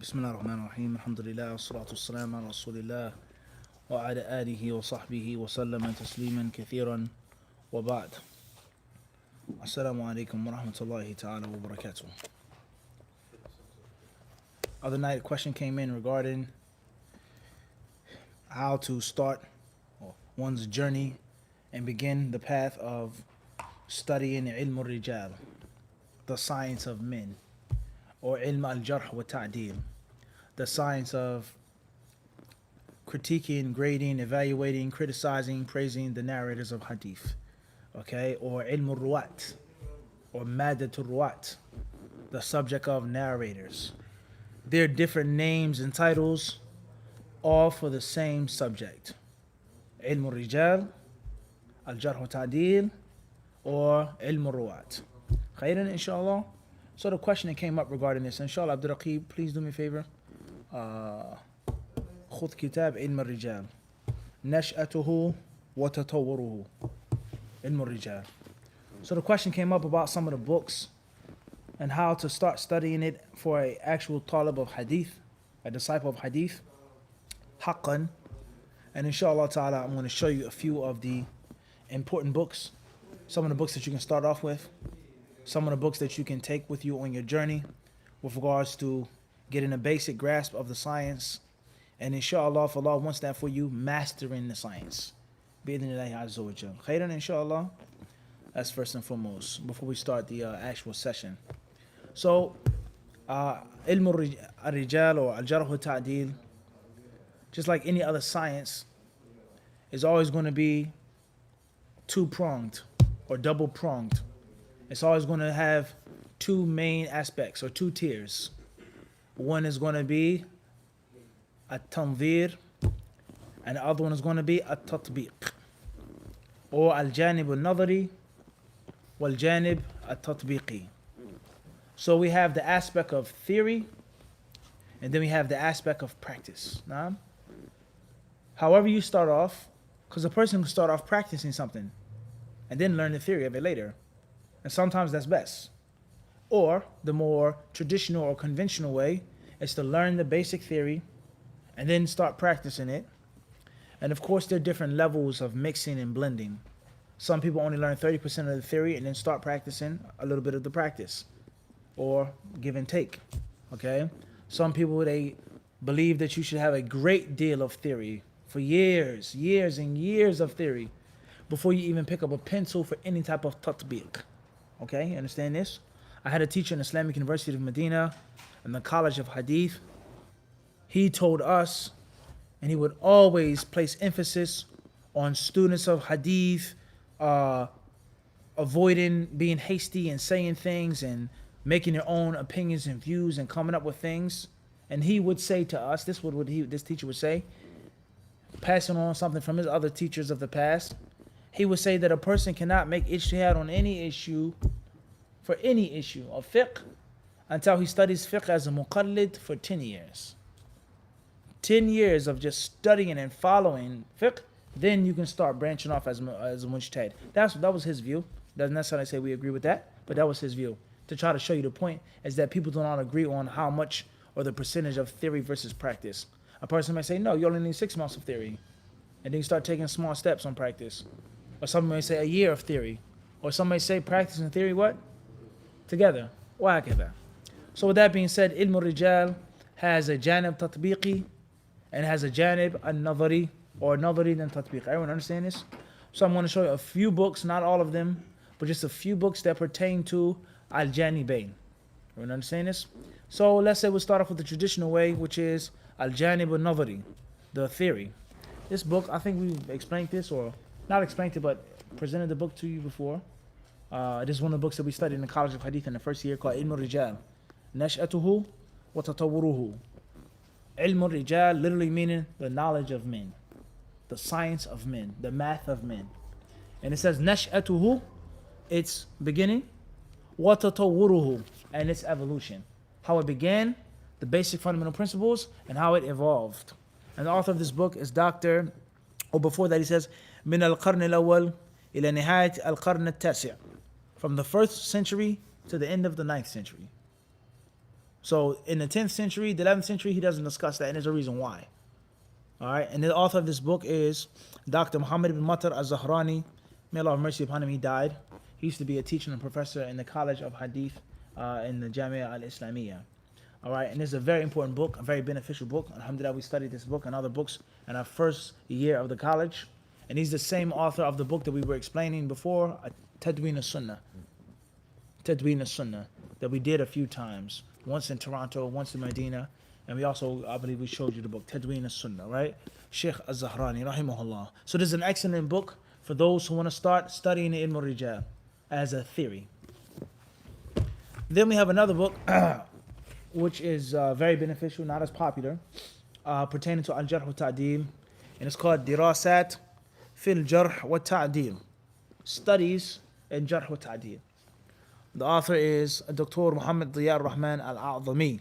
بسم الله الرحمن الرحيم الحمد لله والصلاة والسلام على رسول الله وعلى آله وصحبه وسلم تسليما كثيرا وبعد. Assalamu alaikum wa rahmatullahi ta'ala wa barakatuh. Other night a question came in regarding how to start one's journey and begin the path of studying ilm al-rijal, the science of men, or ilm al-jarh wa ta'dil, the science of critiquing, grading, evaluating, criticizing, praising the narrators of hadith. Okay, or ilm al-ruwat, or madat al-ruwat, the subject of narrators. They're different names and titles, all for the same subject. Ilm al-rijal, al-jarh wa ta'dil, or ilm al-ruwat. Khairan, inshallah. So the question that came up regarding this, inshallah, Abdul Raqib, please do me a favor. خذ كتاب علم الرجال نشأته وتطوره. علم الرجال. So the question came up about some of the books and how to start studying it for an actual talib of hadith, a disciple of hadith, haqqan. And inshallah ta'ala, I'm going to show you a few of the important books, some of the books that you can start off with, some of the books that you can take with you on your journey with regards to getting a basic grasp of the science, and inshallah, if Allah wants that for you, mastering the science. Bi-idhnillahi azza wa jal. Khairan, inshallah. That's first and foremost, before we start the actual session. So, ilm al-rijal or al-jarh wa ta'dil, just like any other science, is always going to be two-pronged or double-pronged. It's always going to have two main aspects or two tiers. One is going to be at-tanzir, and the other one is going to be at-tatbiq, or al-janib al-nadari wal-janib at-tatbiqi. So we have the aspect of theory, and then we have the aspect of practice. Nah? However you start off, because a person can start off practicing something and then learn the theory of it later. And sometimes that's best. Or the more traditional or conventional way is to learn the basic theory and then start practicing it. And of course, there are different levels of mixing and blending. Some people only learn 30% of the theory and then start practicing a little bit of the practice, or give and take. Okay? Some people, they believe that you should have a great deal of theory for years and years of theory before you even pick up a pencil for any type of tatbiq. Okay, you understand this? I had a teacher in Islamic University of Medina in the College of Hadith. He told us, and he would always place emphasis on students of Hadith avoiding being hasty and saying things and making their own opinions and views and coming up with things. And he would say to us, this teacher would say, passing on something from his other teachers of the past, he would say that a person cannot make ijtihad on any issue, for any issue of fiqh, until he studies fiqh as a muqallid for 10 years. 10 years of just studying and following fiqh, then you can start branching off as a mujtahid. That was his view. Doesn't necessarily say we agree with that, but that was his view. To try to show you the point is that people do not agree on how much or the percentage of theory versus practice. A person may say, no, you only need 6 months of theory. And then you start taking small steps on practice. Or some may say a year of theory. Or some may say practice and theory what? Together. وهكذا. So with that being said, ilm al-rijal has a janib tatbiqi and has a janib al-nadari, or nadari then tatbiq. Everyone understand this? So I'm going to show you a few books, not all of them, but just a few books that pertain to al-janibain. Everyone understand this? So let's say we'll start off with the traditional way, which is al-janib al-nadari, the theory. This book, I think we've explained this, or not explained it, but presented the book to you before. This is one of the books that we studied in the College of Hadith in the first year, called Ilm al-Rijal. Nash'atuhu wa tatawuruhu. Ilm al-Rijal literally meaning the knowledge of men, the science of men, the math of men. And it says Nash'atuhu, its beginning, wa tatawuruhu, and its evolution. How it began, the basic fundamental principles, and how it evolved. And the author of this book is Dr. Or before that he says, من القرن الأول إلى نهاية القرن التاسع. From the 1st century to the end of the 9th century. So in the 10th century, the 11th century, he doesn't discuss that, and there's a reason why. All right, and the author of this book is Dr. Muhammad ibn Matar al-Zahrani. May Allah have mercy upon him, he died. He used to be a teacher and professor in the College of Hadith in the Jamia al-Islamiyya. All right, and this is a very important book, a very beneficial book. Alhamdulillah, we studied this book and other books in our first year of the college. And he's the same author of the book that we were explaining before, Tadween al-Sunnah. Tadween al-Sunnah, that we did a few times. Once in Toronto, once in Medina. And we also, I believe we showed you the book, Tadween al-Sunnah, right? Sheikh al-Zahrani, rahimahullah. So this is an excellent book for those who want to start studying Ilm al-Rijal as a theory. Then we have another book, which is very beneficial, not as popular, pertaining to Al-Jarh wa Ta'deel, and it's called Dirasat fil Jarh wa Ta'deel, Studies in Jarh wa Ta'deel. The author is Dr. Muhammad Diya Rahman Al-A'zami.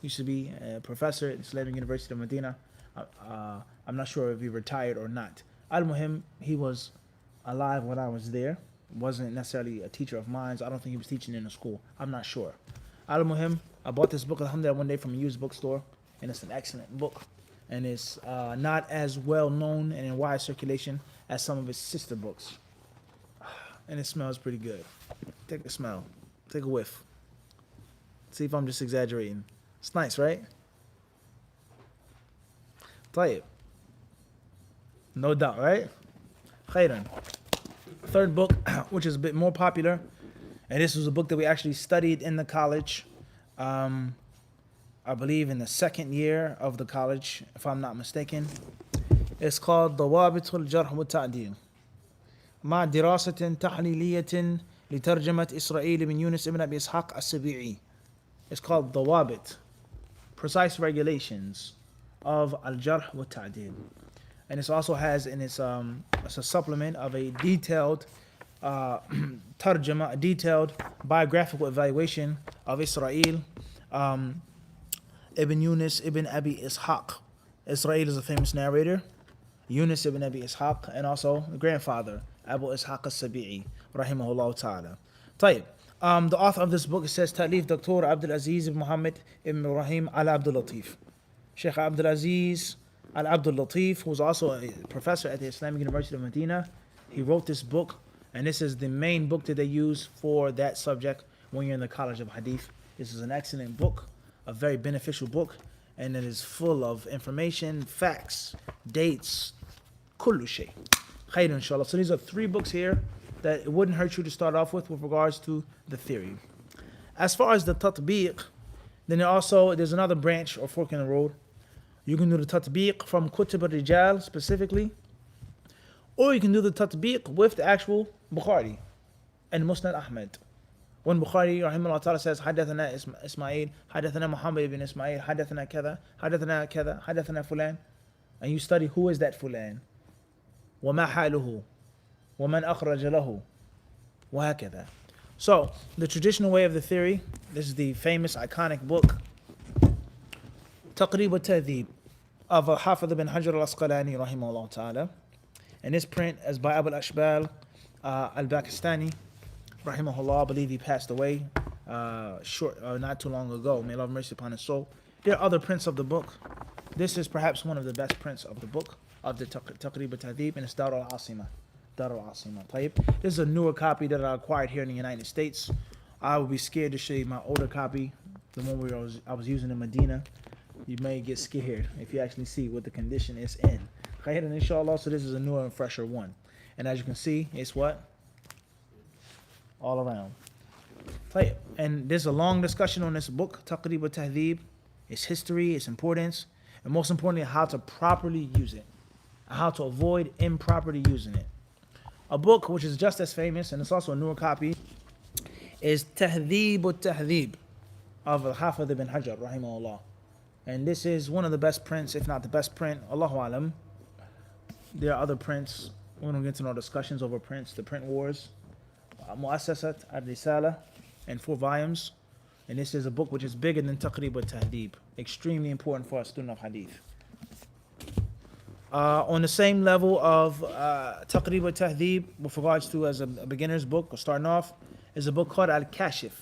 Used to be a professor at Islamic University of Medina. I'm not sure if he retired or not. Al-Muhim, he was alive when I was there. Wasn't necessarily a teacher of mine. I don't think he was teaching in a school. I'm not sure. Al-Muhim, I bought this book, alhamdulillah, one day from a used bookstore, and it's an excellent book. And it's not as well known and in wide circulation as some of his sister books. And it smells pretty good. Take a smell. Take a whiff. See if I'm just exaggerating. It's nice, right? طيب. No doubt, right? Khairan. Third book, which is a bit more popular, and this was a book that we actually studied in the college, I believe in the second year of the college, if I'm not mistaken. It's called ضوابط الجرح والتعديل مع دراسة تحليلية لترجمة إسرائيل من يونس ibn Abi Ishaq السبيعي. It's called ضوابط, precise regulations of al-jarh wa ta'dil. And it also has in its it's a supplement of a detailed tarjama, a detailed biographical evaluation of Israel ibn Yunus ibn Abi Ishaq. Israel is a famous narrator, Yunus ibn Abi Ishaq, and also the grandfather, Abu Ishaq al-Sabi'i, rahimahullah ta'ala. طيب. The author of this book, it says Ta'lif Dr. Abdul Aziz ibn Muhammad ibn Ibrahim al-Abdul Latif. Sheikh Abdul Aziz al-Abdul Latif, who was also a professor at the Islamic University of Medina. He wrote this book, and this is the main book that they use for that subject when you're in the College of Hadith. This is an excellent book, a very beneficial book, and it is full of information, facts, dates, kullu shay. Khayr inshallah. So these are three books here that it wouldn't hurt you to start off with regards to the theory. As far as the tatbiq, then there's another branch or fork in the road. You can do the tatbiq from Kutub al-Rijal specifically, or you can do the tatbiq with the actual Bukhari and Musnad Ahmad. When Bukhari rahimahullah ta'ala says Hadathana Ismail, Hadathana Muhammad ibn Ismail, Hadathana kada, Hadathana fulan, and you study who is that fulan, وما حاله ومن أخرج له وهكذا. So the traditional way of the theory, this is the famous iconic book Taqrib al-Tahdhib of Hafidh ibn Hajar al-Asqalani rahimahullah ta'ala. And this print is by Abu al-Ashbal al-Pakistani rahimahullah. I believe he passed away not too long ago. May Allah have mercy upon his soul. There are other prints of the book. This is perhaps one of the best prints of the book of the Taqrib al-Tahdhib, and it's Dar al-Asima. Dar al-Asima. This is a newer copy that I acquired here in the United States. I would be scared to show you my older copy, the one I was using in Medina. You may get scared if you actually see what the condition is in. Khayran inshallah. So this is a newer and fresher one. And as you can see, it's what? All around. And there's a long discussion on this book, Taqrib al-Tahdhib, its history, its importance, and most importantly, how to properly use it, how to avoid improperly using it. A book which is just as famous, and it's also a newer copy, is Tahdhib al-Tahdhib of Hafidh ibn Hajar rahimahullah. And this is one of the best prints, if not the best print. Allahu alam. There are other prints. We don't get into no discussions over prints. The print wars. Mu'assasat al-Risala in 4 volumes. And this is a book which is bigger than Taqrib al-Tahdhib. Extremely important for a student of Hadith. On the same level of Taqrib al-Tahdhib, with regards to as a beginner's book, or starting off, is a book called Al-Kashif.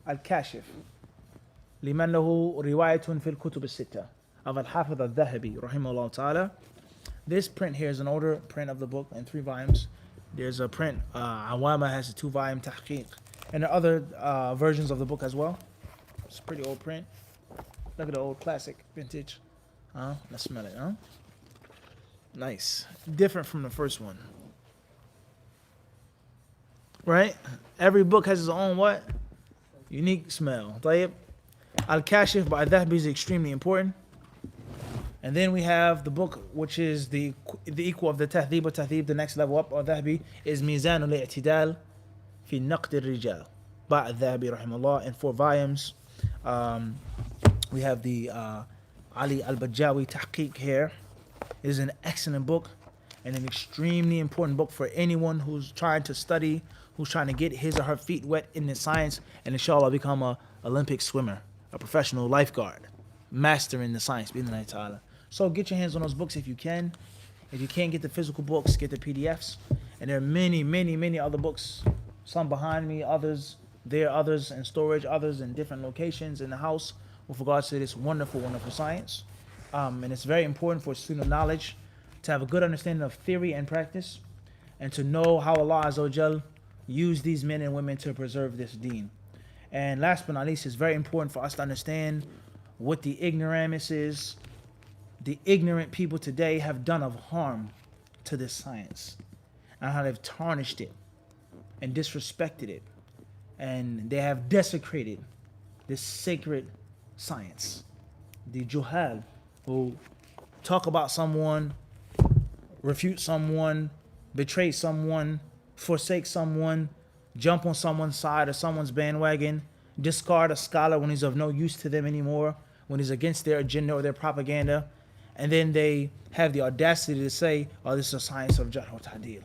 Al-Kashif. لمن له رواية في الكتب الستة of Al-Hafidh al-Dhahabi rahimahullah ta'ala. This print here is an older print of the book in 3 volumes. There's a print, Awama has a 2-volume tahqiq, and there are other versions of the book as well. It's a pretty old print. Look at the old classic vintage. Let's smell it, huh? Nice. Different from the first one. Right? Every book has its own what? Unique smell. طيب. Al-Kashif by Dhahabi is extremely important. And then we have the book which is the equal of the Tahdhib or Tahdhib, the next level up of Dhahabi, is Mizan al-I'tidal fi Naqd al-Rijal by Dhahabi rahimahullah in 4 volumes. We have the Ali al-Bajawi Tahqiq here. It is an excellent book and an extremely important book for anyone who's trying to study, who's trying to get his or her feet wet in the science and inshallah become a Olympic swimmer, a professional lifeguard, master in the science, bi'idhnillahi ta'ala. So get your hands on those books if you can. If you can't get the physical books, get the PDFs. And there are many, many, many other books. Some behind me, others there, others in storage, others in different locations in the house with regards to this wonderful, wonderful science. And it's very important for a student of knowledge to have a good understanding of theory and practice and to know how Allah Azza wa Jal used these men and women to preserve this deen. And last but not least, it's very important for us to understand what the ignoramuses, the ignorant people today have done of harm to this science and how they've tarnished it and disrespected it, and they have desecrated this sacred science. The juhal who talk about someone, refute someone, betray someone, forsake someone, jump on someone's side or someone's bandwagon, discard a scholar when he's of no use to them anymore, when he's against their agenda or their propaganda, and then they have the audacity to say, oh, this is a science of Jarh wa Ta'dil.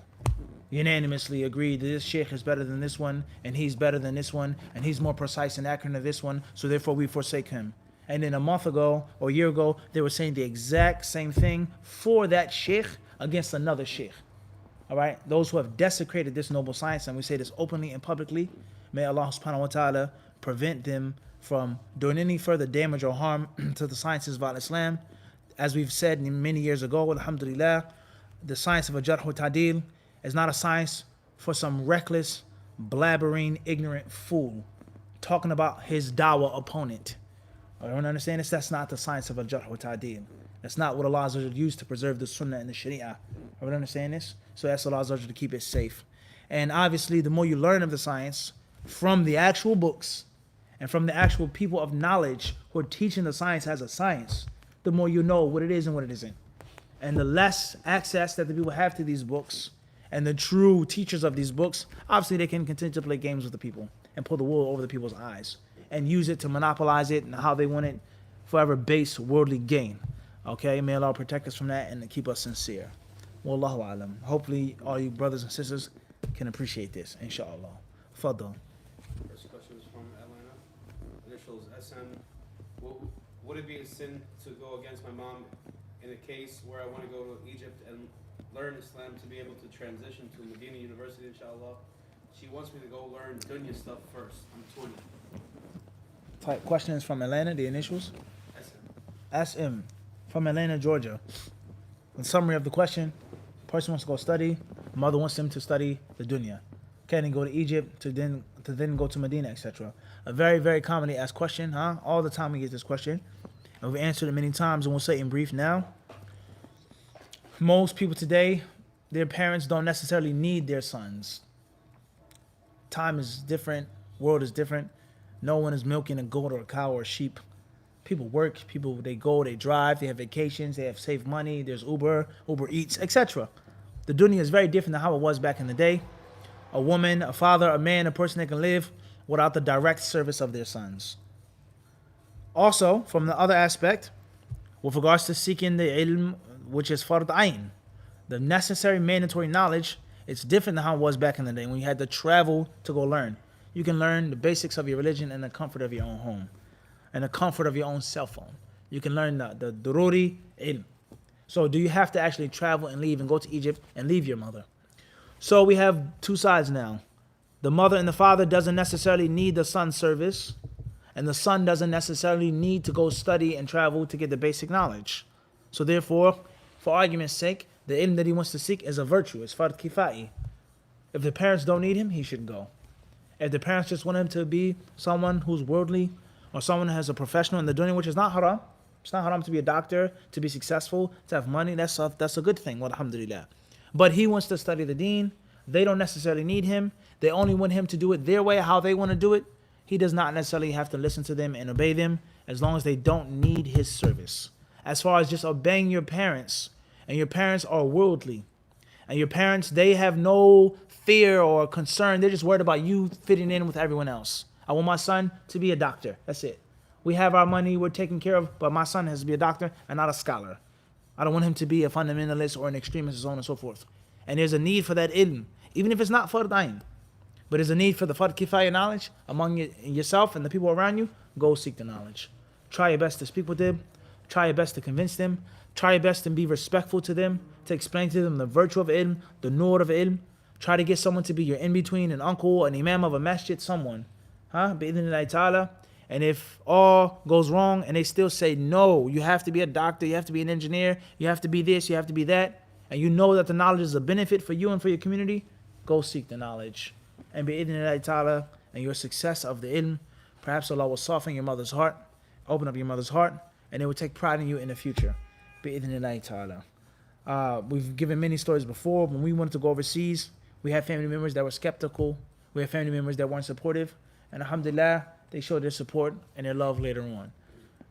Unanimously agree that this sheikh is better than this one, and he's better than this one, and he's more precise and accurate than this one, so therefore we forsake him. And then a month ago or a year ago, they were saying the exact same thing for that sheikh against another sheikh. All right, those who have desecrated this noble science, and we say this openly and publicly, may Allah subhanahu wa ta'ala prevent them from doing any further damage or harm to the sciences of Islam. As we've said many years ago, alhamdulillah, the science of Jarh wa Ta'dil is not a science for some reckless, blabbering, ignorant fool talking about his dawah opponent. I don't understand this. That's not the science of Jarh wa Ta'dil. That's not what Allah Azza wa Jalla used to preserve the Sunnah and the Sharia. I don't understand this. So that's Allah Azza wa Jalla to keep it safe. And obviously, the more you learn of the science from the actual books and from the actual people of knowledge who are teaching the science as a science, the more you know what it is and what it isn't. And the less access that the people have to these books and the true teachers of these books, obviously they can continue to play games with the people and pull the wool over the people's eyes and use it to monopolize it and how they want it, forever base worldly gain. Okay, may Allah protect us from that and keep us sincere. Wallahu alam. Hopefully all you brothers and sisters can appreciate this, inshallah. Fadl. First question is from Atlanta. Initials SM. Would it be a sin to go against my mom in a case where I want to go to Egypt and learn Islam to be able to transition to Medina University, inshallah? She wants me to go learn dunya stuff first. I'm 20. Type question is from Atlanta, the initials? SM. From Atlanta, Georgia. In summary of the question, person wants to go study, mother wants him to study the dunya. Can he go to Egypt to then go to Medina, etc.? A very, very commonly asked question, huh? All the time we get this question. And we've answered it many times, and we'll say it in brief now. Most people today, their parents don't necessarily need their sons. Time is different, world is different. No one is milking a goat or a cow or a sheep. People work, they go, they drive, they have vacations, they have saved money, there's Uber Eats, etc. The dunya is very different than how it was back in the day. A woman, a father, a man, a person that can live without the direct service of their sons. Also, from the other aspect, with regards to seeking the ilm, which is fard ayn, the necessary mandatory knowledge, it's different than how it was back in the day when you had to travel to go learn. You can learn the basics of your religion in the comfort of your own home and the comfort of your own cell phone. You can learn the dururi ilm. So do you have to actually travel and leave and go to Egypt and leave your mother? So we have two sides now. The mother and the father doesn't necessarily need the son's service, And the son doesn't necessarily need to go study and travel to get the basic knowledge. So therefore, for argument's sake, the ilm that he wants to seek is a virtue. It's fard kifai. If the parents don't need him, he should go. If the parents just want him to be someone who's worldly or someone who has a professional in the dunya, which is not haram. It's not haram to be a doctor, to be successful, to have money. That's a good thing. Alhamdulillah. But he wants to study the deen. They don't necessarily need him. They only want him to do it their way, how they want to do it. He does not necessarily have to listen to them and obey them as long as they don't need his service. As far as just obeying your parents, and your parents are worldly, and your parents, they have no fear or concern. They're just worried about you fitting in with everyone else. I want my son to be a doctor. That's it. We have our money, we're taken care of, but my son has to be a doctor and not a scholar. I don't want him to be a fundamentalist or an extremist and so on and so forth. And there's a need for that ilm, even if it's not fard ayn. But there's a need for the fard kifaya knowledge among yourself and the people around you. Go seek the knowledge. Try your best to speak with them. Try your best to convince them. Try your best to be respectful to them, to explain to them the virtue of ilm, the nur of ilm. Try to get someone to be your in-between, an uncle, an imam of a masjid, someone. Bi-idhnillahi ta'ala. And if all goes wrong and they still say, no, you have to be a doctor, you have to be an engineer, you have to be this, you have to be that, and you know that the knowledge is a benefit for you and for your community, go seek the knowledge. And bi-idhnillahi ta'ala, and your success of the ilm, perhaps Allah will soften your mother's heart, open up your mother's heart, and it will take pride in you in the future. Bi-idhnillahi ta'ala. We've given many stories before. When we wanted to go overseas, we had family members that were skeptical. We had family members that weren't supportive. And alhamdulillah, they showed their support and their love later on.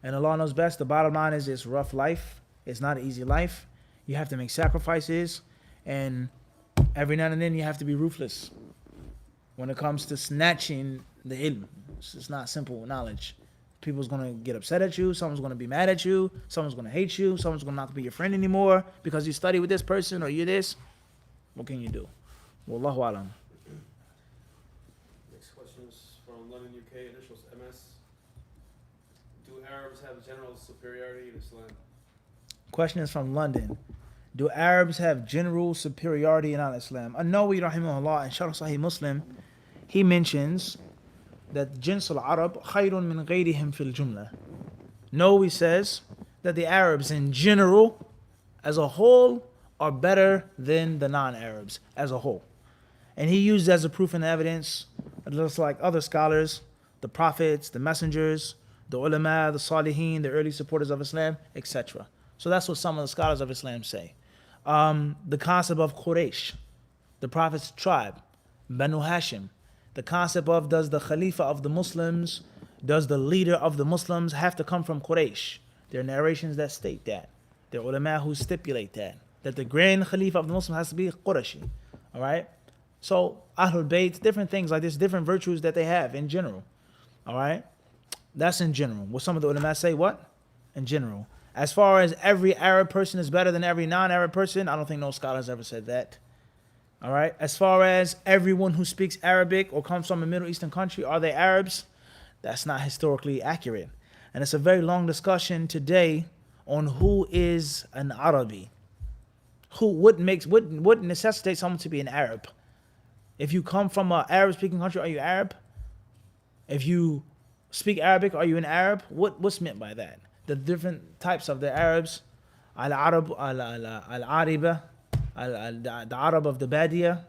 And Allah knows best. The bottom line is it's rough life. It's not an easy life. You have to make sacrifices. And every now and then you have to be ruthless when it comes to snatching the ilm. It's not simple knowledge. People's going to get upset at you. Someone's going to be mad at you. Someone's going to hate you. Someone's going to not be your friend anymore because you study with this person or you're this. What can you do? Wallahu alam. Next question is from London, UK. Initials MS. Do Arabs have general superiority in Islam? Question is from London. Do Arabs have general superiority in Islam? An-Nawawi rahimahullah in Sharh Sahih Muslim, he mentions that jins al-Arab khayrun min ghayrihim fil jumla. Nawawi says that the Arabs in general, as a whole, are better than the non-Arabs as a whole. And he used as a proof and evidence, just like other scholars, the prophets, the messengers, the ulama, the salihin, the early supporters of Islam, etc. So that's what some of the scholars of Islam say. The concept of Quraysh, the prophet's tribe, Banu Hashim, the concept of does the Khalifa of the Muslims, does the leader of the Muslims have to come from Quraysh? There are narrations that state that. There are ulama who stipulate that the grand Khalifa of the Muslims has to be Qurayshi. All right? So, Ahlul Bayt, different things like this, different virtues that they have in general. All right? That's in general. What some of the ulama say, what? In general. As far as every Arab person is better than every non-Arab person, I don't think no scholars ever said that. All right? As far as everyone who speaks Arabic or comes from a Middle Eastern country, are they Arabs? That's not historically accurate. And it's a very long discussion today on who is an Arabi. What necessitates someone to be an Arab? If you come from an Arab-speaking country, are you Arab? If you speak Arabic, are you an Arab? What's meant by that? The different types of the Arabs, al-Arab, al-Ariba, the Arab of the Badia,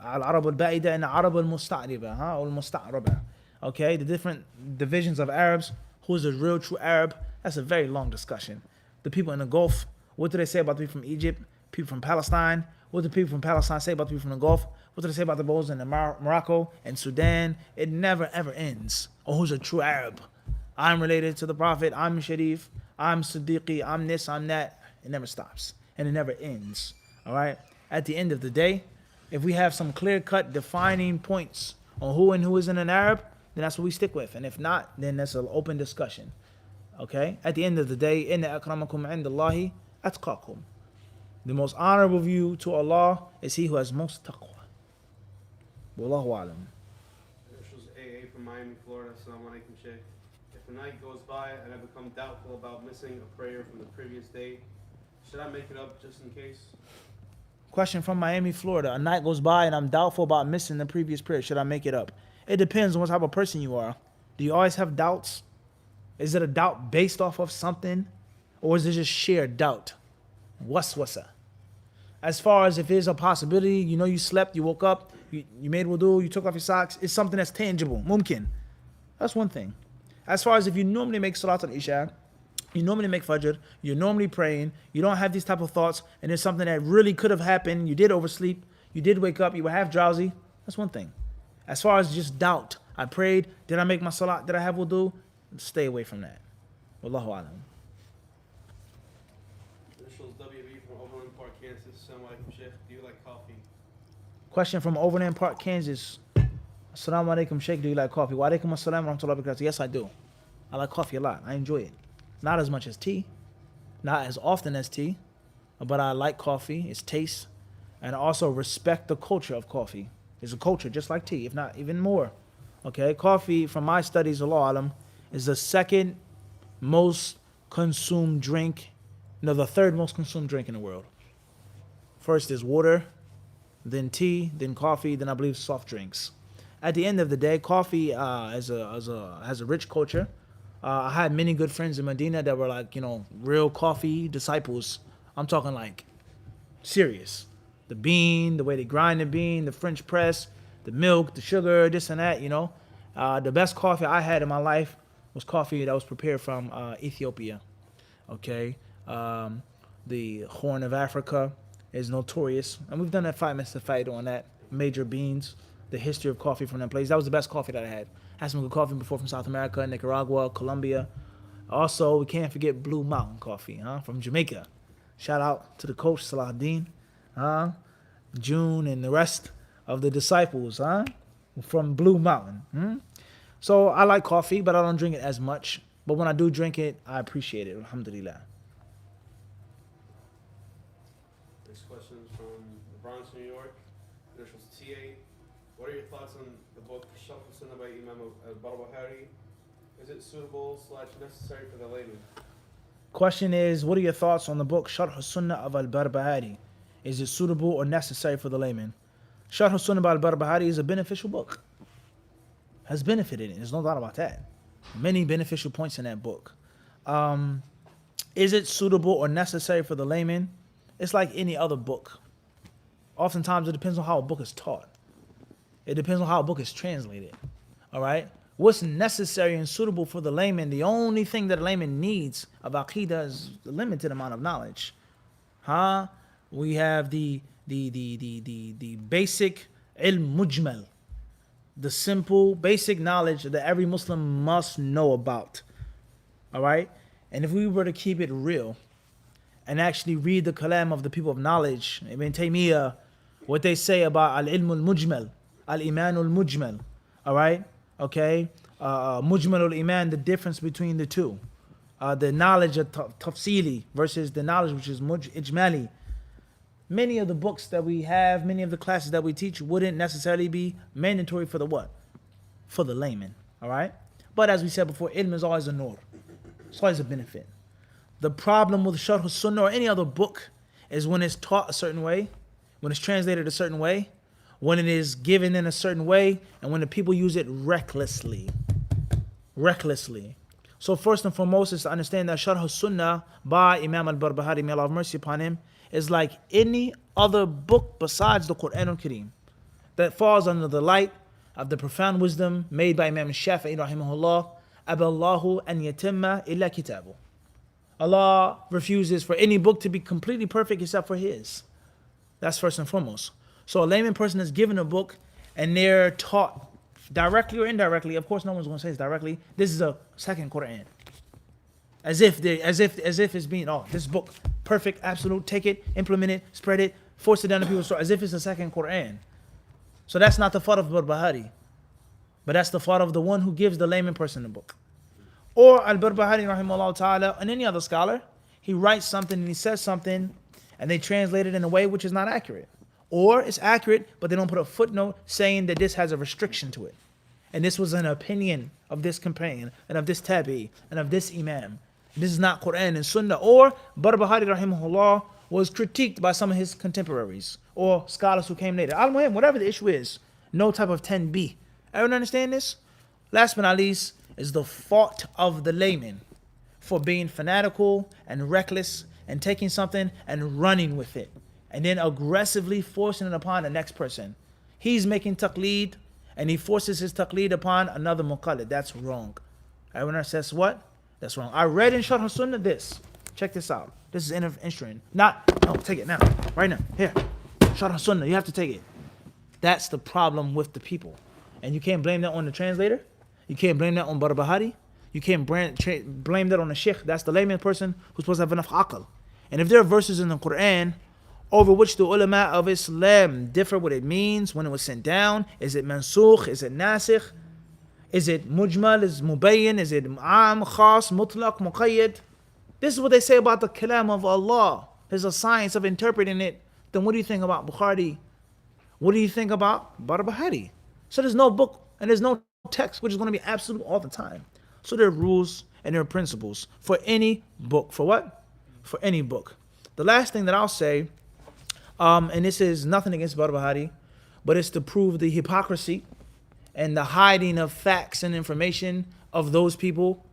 al-Arab al-Ba'ida, and the Arab al-Musta'riba, or al-Musta'raba. Okay, the different divisions of Arabs. Who's a real true Arab? That's a very long discussion. The people in the Gulf, what do they say about the people from Egypt? People from Palestine? What do people from Palestine say about the people from the Gulf? What do they say about the boys in Morocco and Sudan? It never ever ends. Oh, who's a true Arab? I'm related to the Prophet. I'm Sharif. I'm Siddiqi. I'm this. I'm that. It never stops. And it never ends. All right? At the end of the day, if we have some clear-cut defining points on who and who isn't an Arab, then that's what we stick with. And if not, then that's an open discussion. Okay? At the end of the day, inna akramakum indallahi atqakum. The most honorable of you to Allah is he who has most taqwa. Wallahu alam. Initials AA from Miami, Florida. Assalamu alaikum, Sheikh. If a night goes by and I become doubtful about missing a prayer from the previous day, should I make it up just in case? Question from Miami, Florida. A night goes by and I'm doubtful about missing the previous prayer. Should I make it up? It depends on what type of person you are. Do you always have doubts? Is it a doubt based off of something? Or is it just sheer doubt? Waswasa. As far as if there's a possibility, you know you slept, you woke up, you made wudu, you took off your socks, it's something that's tangible, mumkin. That's one thing. As far as if you normally make salat al-isha, you normally make fajr, you're normally praying, you don't have these type of thoughts, and there's something that really could have happened, you did oversleep, you did wake up, you were half drowsy, that's one thing. As far as just doubt, I prayed, did I make my salat, did I have wudu? Stay away from that. Wallahu alam. Initials WB from Overland Park, Kansas. Assalamu alaikum, Sheikh. Do you like coffee? Question from Overland Park, Kansas. Assalamu alaikum, Sheikh. Do you like coffee? Wa alaikum assalam wa rahmatullahi wa barakatuh. Yes, I do. I like coffee a lot. I enjoy it. Not as much as tea. Not as often as tea. But I like coffee. Its taste. And I also respect the culture of coffee. It's a culture just like tea, if not even more. Okay? Coffee, from my studies, Allah alam, is the second most consumed drink. No, the third most consumed drink in the world. First is water, then tea, then coffee, then I believe soft drinks. At the end of the day, coffee has a rich culture. I had many good friends in Medina that were like, real coffee disciples. I'm talking like serious. The bean, the way they grind the bean, the French press, the milk, the sugar, this and that, The best coffee I had in my life was coffee that was prepared from Ethiopia. Okay? The Horn of Africa is notorious. And we've done that 5 minutes to fight on that. Major beans, the history of coffee from that place. That was the best coffee that I had. Had some good coffee before from South America, Nicaragua, Colombia. Also, we can't forget Blue Mountain coffee, from Jamaica. Shout out to the coach, Salahuddin, June, and the rest of the disciples, from Blue Mountain. So I like coffee, but I don't drink it as much. But when I do drink it, I appreciate it. Alhamdulillah. Next question is from the Bronx, New York. Initials TA. What are your thoughts on the book Sharh al-Sunnah by Imam al-Barbahari? Is it suitable / necessary for the layman? Question is, what are your thoughts on the book Sharh al-Sunnah of al-Barbahari? Is it suitable or necessary for the layman? Sharh al-Sunnah by al-Barbahari is a beneficial book. Has benefited it. There's no doubt about that. Many beneficial points in that book. Is it suitable or necessary for the layman? It's like any other book. Oftentimes it depends on how a book is taught. It depends on how a book is translated. All right? What's necessary and suitable for the layman, the only thing that a layman needs of Aqidah is the limited amount of knowledge. We have the basic ilm mujmal, the simple, basic knowledge that every Muslim must know about. All right? And if we were to keep it real and actually read the kalam of the people of knowledge, Ibn Taymiyyah, what they say about al-ilm al-mujmal, al-iman al-mujmal, all right? Okay? Mujmal al-iman, the difference between the two. The knowledge of tafsili versus the knowledge which is ijmali. Many of the books that we have, many of the classes that we teach wouldn't necessarily be mandatory for the what? For the layman, all right? But as we said before, ilm is always a nur. It's always a benefit. The problem with Sharh al-Sunnah or any other book is when it's taught a certain way, when it's translated a certain way, when it is given in a certain way, and when the people use it recklessly. Recklessly. So first and foremost is to understand that Sharh al-Sunnah by Imam al-Barbahari, may Allah have mercy upon him, is like any other book besides the Quran al-Kareem that falls under the light of the profound wisdom made by Imam Shafi'i rahimahullah, Aballahu an yatimma illa kitabu. Allah refuses for any book to be completely perfect except for his. That's first and foremost. So a layman person is given a book and they're taught directly or indirectly. Of course, no one's going to say it's directly. This is a second Quran. As if it's being, this book, perfect, absolute, take it, implement it, spread it, force it down to people's throat, as if it's a second Quran. So that's not the fault of Barbahari, but that's the fault of the one who gives the layman person the book. Or Al-Barbahari rahimahullah ta'ala, and any other scholar, he writes something and he says something and they translate it in a way which is not accurate. Or it's accurate, but they don't put a footnote saying that this has a restriction to it. And this was an opinion of this companion and of this tabi and of this imam. This is not Quran and Sunnah. Or Barbahari rahimahullah was critiqued by some of his contemporaries or scholars who came later. Al-Muhim, whatever the issue is, no type of 10b. Everyone understand this? Last but not least, is the fault of the layman for being fanatical and reckless and taking something and running with it and then aggressively forcing it upon the next person. He's making taqleed and he forces his taqleed upon another muqallid. That's wrong. Everyone says what? That's wrong. I read in Sharh Sunnah this. Check this out. This is instrument. No, take it now. Right now. Here. Sharh Sunnah. You have to take it. That's the problem with the people. And you can't blame that on the translator. You can't blame that on Barbahari. You can't blame that on the sheikh. That's the layman person who's supposed to have enough aql. And if there are verses in the Quran over which the ulama of Islam differ what it means when it was sent down, is it mansukh, is it nasikh, is it mujmal, is it mubayyin, is it am, khas, mutlaq, muqayyad? This is what they say about the kalam of Allah. There's a science of interpreting it. Then what do you think about Bukhari? What do you think about Barbahari? So there's no book and there's no text which is going to be absolute all the time. So there are rules and there are principles for any book. For what? For any book. The last thing that I'll say, and this is nothing against Barbahari, but it's to prove the hypocrisy and the hiding of facts and information of those people.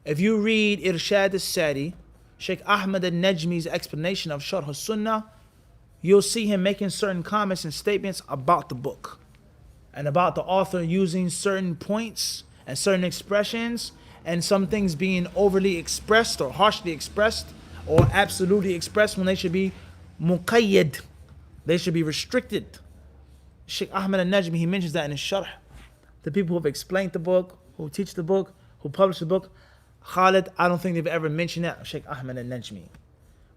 If you read Irshad al-Sadi, Sheikh Ahmad al-Najmi's explanation of Sharh al-Sunnah, you'll see him making certain comments and statements about the book and about the author using certain points and certain expressions and some things being overly expressed or harshly expressed or absolutely expressed when they should be muqayyad. They should be restricted. Sheikh Ahmad al-Najmi, he mentions that in his Sharh. The people who have explained the book, who teach the book, who publish the book, Khalid, I don't think they've ever mentioned that, Sheikh Ahmad al-Najmi.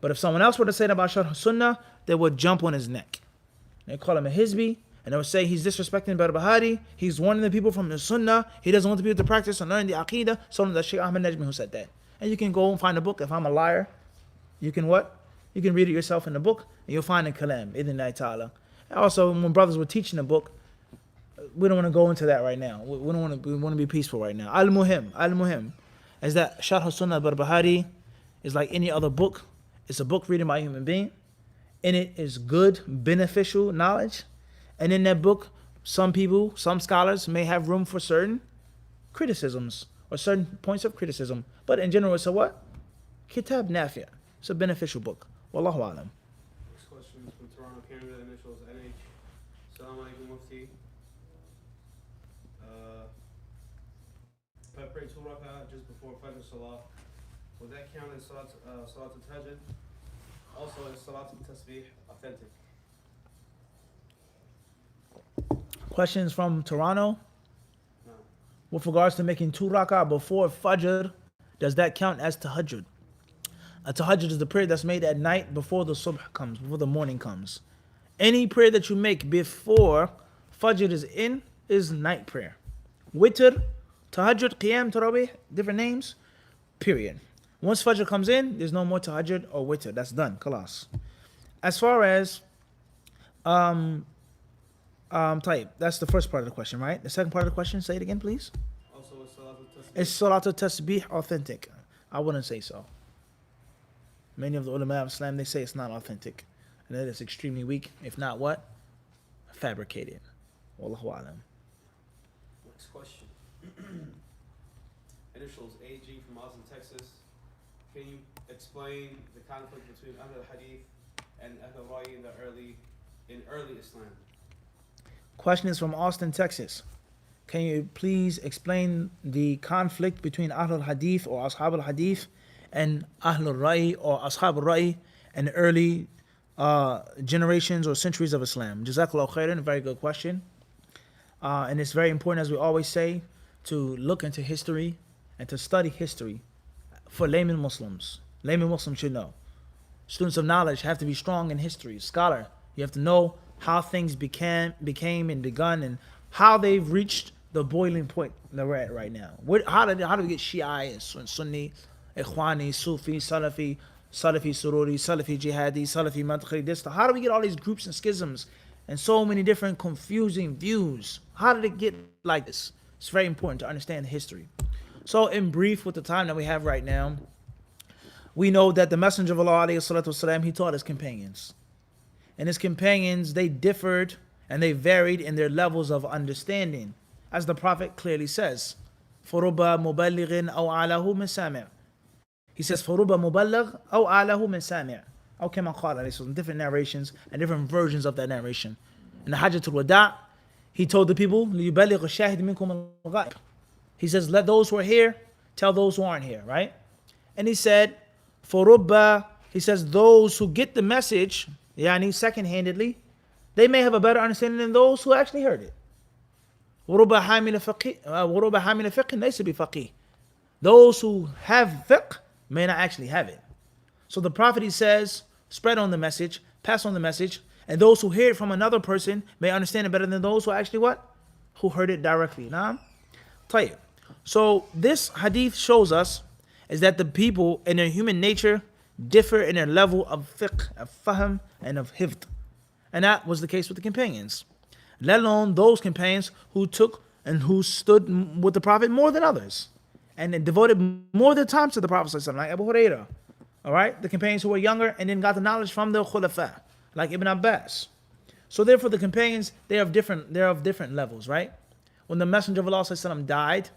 But if someone else were to say that about Sharh Sunnah, they would jump on his neck. They call him a hizbi, and they would say he's disrespecting Barbahari, he's warning the people from the Sunnah, he doesn't want the people to practice and learn the Aqidah. So that's Sheikh Ahmad al-Najmi who said that. And you can go and find the book. If I'm a liar, you can what? You can read it yourself in the book, and you'll find the kalam, idhnillahi ta'ala. And also, when brothers were teaching the book, we don't want to go into that right now. We want to be peaceful right now. Al-Muhim is that Sharh Sunnah al-Barbahari is like any other book. It's a book written by a human being. In it is good, beneficial knowledge. And in that book, some people, some scholars may have room for certain criticisms or certain points of criticism. But in general, it's a what? Kitab Nafi'. It's a beneficial book. Wallahu alam. Next question is from Toronto, Canada, initials NH. Assalamu alaikum mufti. If I pray 2 rak'ah just before Fajr Salah, would that count as Salat al-Tahajjud? Also, is Salat al-Tasbih authentic? Questions from Toronto? No. With regards to making 2 rak'ah before Fajr, does that count as Tahajjud? A Tahajjud is the prayer that's made at night before the subh comes, before the morning comes. Any prayer that you make before Fajr is in is night prayer. Witr, Tahajjud, Qiyam, Tarawih, different names, period. Once Fajr comes in, there's no more Tahajjud or Witr. That's done, khalas. As far as, tayyib, that's the first part of the question, right? The second part of the question, say it again, please. Also, is Salat al-Tasbih? Is Salat al-Tasbih authentic? I wouldn't say so. Many of the ulama of Islam, they say it's not authentic. And that is extremely weak, if not what? Fabricated. Wallahu alam. Next question. Initials AG from Austin, Texas. Can you explain the conflict between Ahl al-Hadith and Ahl al-Ra'i in early Islam? Question is from Austin, Texas. Can you please explain the conflict between Ahl al-Hadith or Ashab al-Hadith and Ahl al-Ra'i or Ashab al-Ra'i in early generations or centuries of Islam? Jazakallahu khairan, a very good question. And it's very important, as we always say, to look into history and to study history for layman Muslims. Layman Muslims should know. Students of knowledge have to be strong in history. Scholar, you have to know how things became and begun and how they've reached the boiling point that we're at right now. How do we get Shia and Sunni, Ikhwani, Sufi, Salafi, Sururi, Salafi Jihadi, Salafi Madkhali? How do we get all these groups and schisms and so many different confusing views? How did it get like this? It's very important to understand the history. So in brief, with the time that we have right now, we know that the Messenger of Allah, alayhi salatu wasalam, he taught his companions. And his companions, they differed and they varied in their levels of understanding. As the Prophet clearly says, فَرُبَّ مُبَلِّغٍ أَوْ أَعْلَهُ مِنْ سَامِعٍ. He says, فَرُبَّ مُبَلَّغ أَوْ أَعْلَهُ مِنْ سَامِعٍ. أو كما قال. So different narrations and different versions of that narration. In the Hajjatul Wada', he told the people, لِيُبَلِّغُ الشَّاهِدِ مِنْكُمُ الْغَائِبِ. He says, let those who are here tell those who aren't here, right? And he said, فَرُبَّ, he says, those who get the message, yani second-handedly, they may have a better understanding than those who actually heard it. وَرُبَّ حَامِلَ فِقْهٍ لَيْسَ بِفَقِيهٍ. Those who have fiqh may not actually have it. So the Prophet, he says, spread on the message, pass on the message, and those who hear it from another person may understand it better than those who actually what? Who heard it directly. Naam? Tayyib. So this hadith shows us is that the people in their human nature differ in their level of fiqh, of fahm, and of hifd. And that was the case with the companions. Let alone those companions who took and who stood with the Prophet more than others. And devoted more of their time to the Prophet, like Abu Hurairah. Alright? The companions who were younger and then got the knowledge from the Khulafa, like Ibn Abbas. So therefore the companions, they're of different levels, right? When the Messenger of Allah died,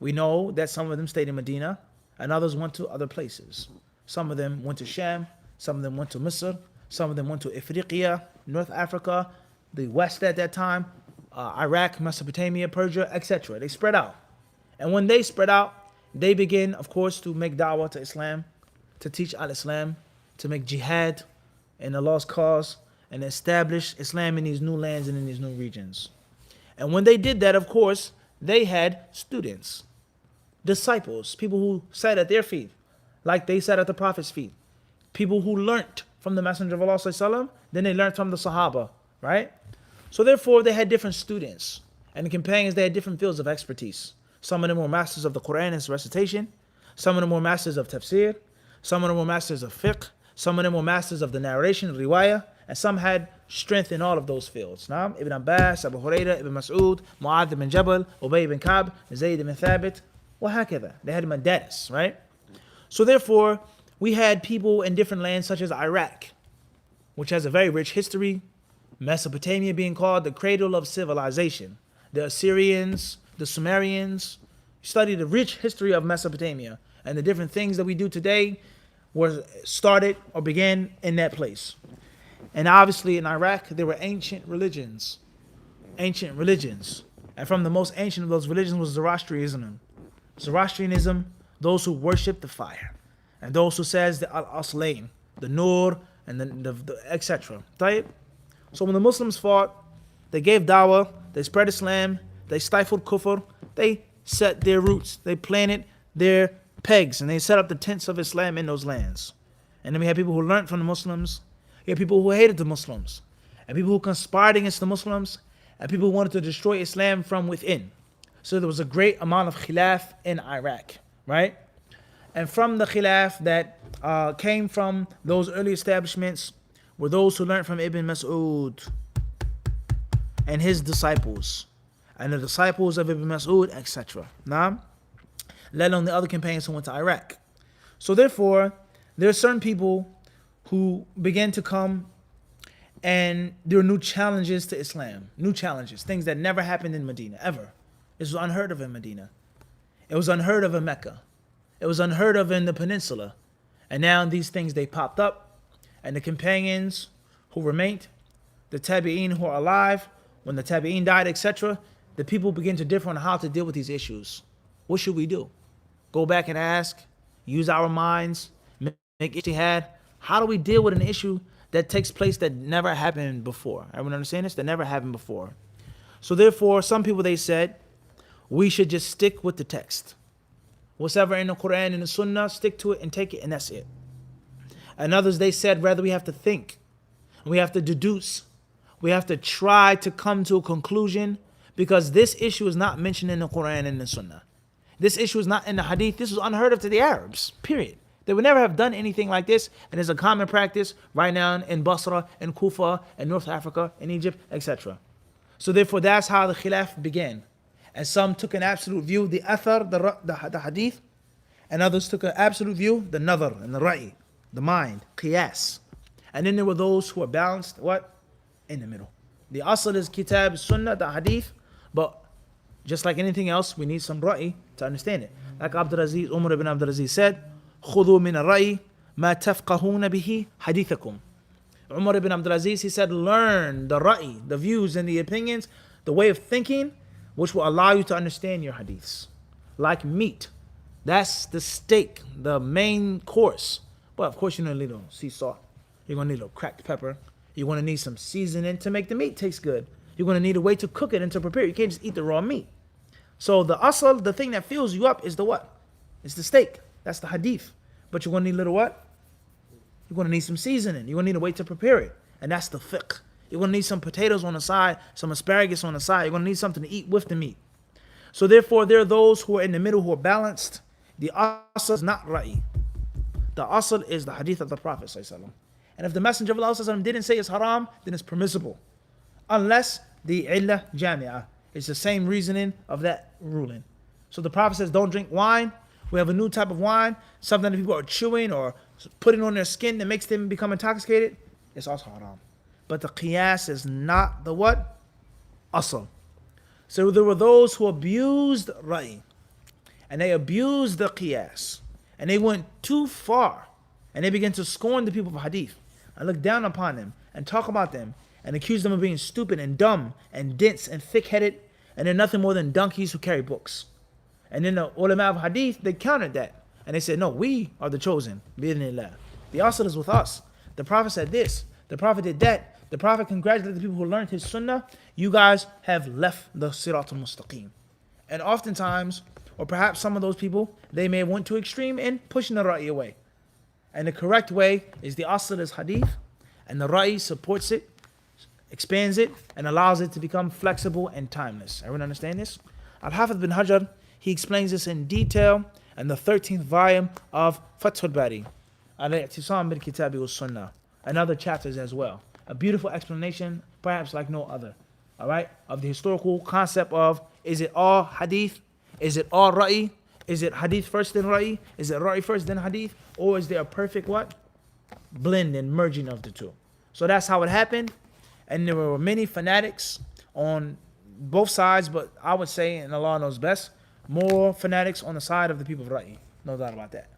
we know that some of them stayed in Medina and others went to other places. Some of them went to Sham, some of them went to Misr, some of them went to Ifriqiya, North Africa, the West at that time, Iraq, Mesopotamia, Persia, etc. They spread out. And when they spread out, they begin, of course, to make da'wah to Islam, to teach al-Islam, to make jihad in Allah's cause, and establish Islam in these new lands and in these new regions. And when they did that, of course, they had students, disciples, people who sat at their feet, like they sat at the Prophet's feet. People who learnt from the Messenger of Allah ﷺ, then they learned from the Sahaba, right? So therefore, they had different students. And the companions, they had different fields of expertise. Some of them were masters of the Quran and its recitation. Some of them were masters of tafsir. Some of them were masters of fiqh. Some of them were masters of the narration, riwayah. And some had strength in all of those fields. Now, Ibn Abbas, Abu Hurairah, Ibn Mas'ud, Mu'adh ibn Jabal, Ubay ibn Ka'b, Zayd ibn Thabit, وهكذا. They had mandatus, right? So therefore, we had people in different lands such as Iraq, which has a very rich history. Mesopotamia being called the cradle of civilization. The Assyrians, the Sumerians. Study the rich history of Mesopotamia. And the different things that we do today were started or began in that place. And obviously in Iraq, there were ancient religions. Ancient religions. And from the most ancient of those religions was Zoroastrianism. Zoroastrianism, those who worship the fire. And those who says the al-aslain, the nur, and the etc. So when the Muslims fought, they gave dawah, they spread Islam, they stifled kufr, they set their roots, they planted their pegs, and they set up the tents of Islam in those lands. And then we had people who learned from the Muslims, we had people who hated the Muslims, and people who conspired against the Muslims, and people who wanted to destroy Islam from within. So there was a great amount of khilaf in Iraq, right? And from the khilaf that came from those early establishments were those who learned from Ibn Mas'ud and his disciples, and the disciples of Ibn Mas'ud, etc. Now, let alone the other companions who went to Iraq. So therefore, there are certain people who began to come, and there were new challenges to Islam, new challenges, things that never happened in Medina, ever. This was unheard of in Medina. It was unheard of in Mecca. It was unheard of in the peninsula. And now these things, they popped up, and the companions who remained, the tabi'een who are alive, when the tabi'een died, etc., the people begin to differ on how to deal with these issues. What should we do? Go back and ask, use our minds, make ijtihad. How do we deal with an issue that takes place that never happened before? Everyone understand this? That never happened before. So therefore, some people, they said, we should just stick with the text. Whatever in the Quran and the Sunnah, stick to it and take it, and that's it. And others, they said, rather we have to think. We have to deduce. We have to try to come to a conclusion, because this issue is not mentioned in the Quran and the Sunnah. This issue is not in the Hadith. This was unheard of to the Arabs, period. They would never have done anything like this, and it's a common practice right now in Basra, in Kufa, in North Africa, in Egypt, etc. So therefore, that's how the khilaf began. And some took an absolute view, the athar, the hadith, and others took an absolute view, the nadar and the ra'i, the mind, qiyas. And then there were those who were balanced, what? In the middle. The asl is kitab, sunnah, the hadith, but Just like anything else, we need some ra'i to understand it. Like Umar ibn Abdul Aziz said, خُذُوا مِنَ الرَّأِي مَا تَفْقَهُونَ بِهِ حَدِيثَكُمْ. Umar ibn Abdul Aziz, he said, learn the ra'i, the views and the opinions, the way of thinking, which will allow you to understand your hadiths. Like meat. That's the steak, the main course. But of course, you're going to need a little sea salt. You're going to need a little cracked pepper. You're going to need some seasoning to make the meat taste good. You're going to need a way to cook it and to prepare it. You can't just eat the raw meat. So the asal, the thing that fills you up is the what? It's the steak. That's the hadith. But you're going to need a little what? You're going to need some seasoning. You're going to need a way to prepare it. And that's the fiqh. You're going to need some potatoes on the side, some asparagus on the side. You're going to need something to eat with the meat. So therefore, there are those who are in the middle who are balanced. The asal is not ra'i. The asal is the hadith of the Prophet ﷺ. And if the Messenger of Allah ﷺ didn't say it's haram, then it's permissible. Unless the illah jami'ah. It's the same reasoning of that ruling. So the Prophet says, don't drink wine. We have a new type of wine, something that people are chewing or putting on their skin that makes them become intoxicated. It's also haram. But the qiyas is not the what? Asal. So there were those who abused ra'i. And they abused the qiyas. And they went too far. And they began to scorn the people of hadith. And look down upon them. And talk about them. And accuse them of being stupid and dumb and dense and thick-headed. And they're nothing more than donkeys who carry books. And then the ulama of hadith, they countered that. And they said, no, we are the chosen. Bi-idhnillah. The asal is with us. The Prophet said this. The Prophet did that. The Prophet congratulated the people who learned his sunnah. You guys have left the sirat al-mustaqim. And oftentimes, or perhaps some of those people, they may have went to extreme in pushing the ra'i away. And the correct way is the asal is hadith. And the ra'i supports it, expands it, and allows it to become flexible and timeless. Everyone understand this? Al-Hafidh bin Hajar, he explains this in detail in the 13th volume of Fathul Bari, Al-I'tisam bil Kitabi wa Sunnah, and other chapters as well. A beautiful explanation, perhaps like no other, all right, of the historical concept of, is it all hadith? Is it all ra'i? Is it hadith first then ra'i? Is it ra'i first then hadith? Or is there a perfect what? Blend and merging of the two. So that's how it happened. And there were many fanatics on both sides, but I would say, and Allah knows best, more fanatics on the side of the people of Ra'i. No doubt about that.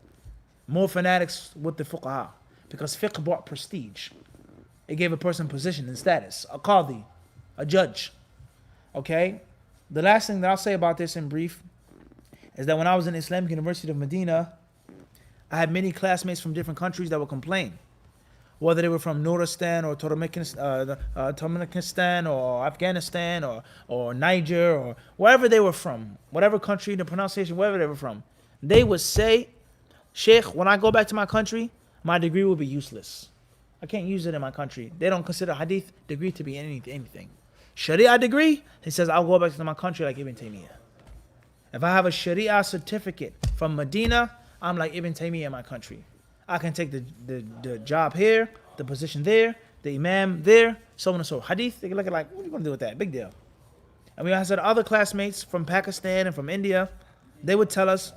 More fanatics with the fuqaha. Because fiqh brought prestige. It gave a person position and status. A qadi, a judge. Okay? The last thing that I'll say about this in brief is that when I was in Islamic University of Medina, I had many classmates from different countries that would complain. Whether they were from Nuristan or Turkmenistan or Afghanistan or Niger or wherever they were from, whatever country, the pronunciation, wherever they were from, they would say, Sheikh, when I go back to my country, my degree will be useless. I can't use it in my country. They don't consider hadith degree to be anything. Sharia degree, he says, I'll go back to my country like Ibn Taymiyyah. If I have a Sharia certificate from Medina, I'm like Ibn Taymiyyah in my country. I can take the job here, the position there, the imam there, so on and so. Hadith, they can look at like, what are you going to do with that? Big deal. And we had other classmates from Pakistan and from India. They would tell us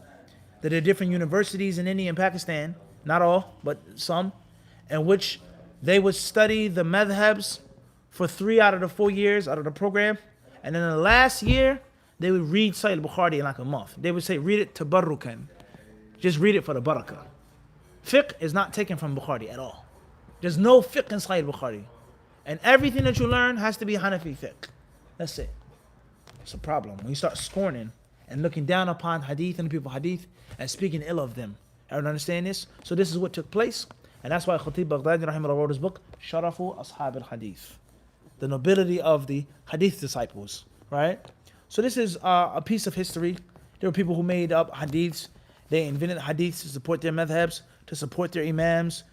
that there are different universities in India and Pakistan, not all, but some, in which they would study the madhabs for 3 out of the 4 years out of the program. And in the last year, they would read Sahih al-Bukhari in like a month. They would say, read it tabarrukan. Just read it for the barakah. Fiqh is not taken from Bukhari at all. There's no fiqh in Sahih Bukhari. And everything that you learn has to be Hanafi fiqh. That's it. It's a problem. When you start scorning and looking down upon hadith and the people of hadith and speaking ill of them. Everyone understand this? So this is what took place. And that's why Khatib Baghdadi rahimahullah wrote his book, Sharafu Ashab al-Hadith. The nobility of the hadith disciples. Right? So this is a piece of history. There were people who made up hadiths. They invented hadiths to support their madhabs, to support their imams,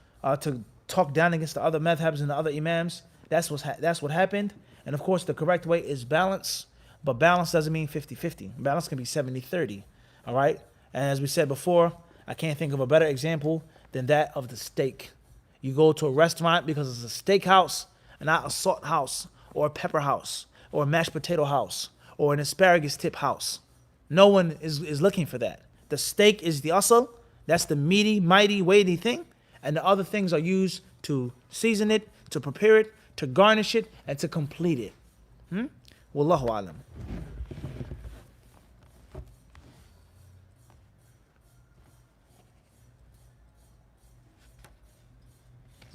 to talk down against the other madhabs and the other imams. That's what happened. And of course, the correct way is balance. But balance doesn't mean 50-50. Balance can be 70-30. All right? And as we said before, I can't think of a better example than that of the steak. You go to a restaurant because it's a steakhouse and not a salt house or a pepper house or a mashed potato house or an asparagus tip house. No one is looking for that. The steak is the asal. That's the meaty, mighty, weighty thing. And the other things are used to season it, to prepare it, to garnish it, and to complete it. Wallahu alam.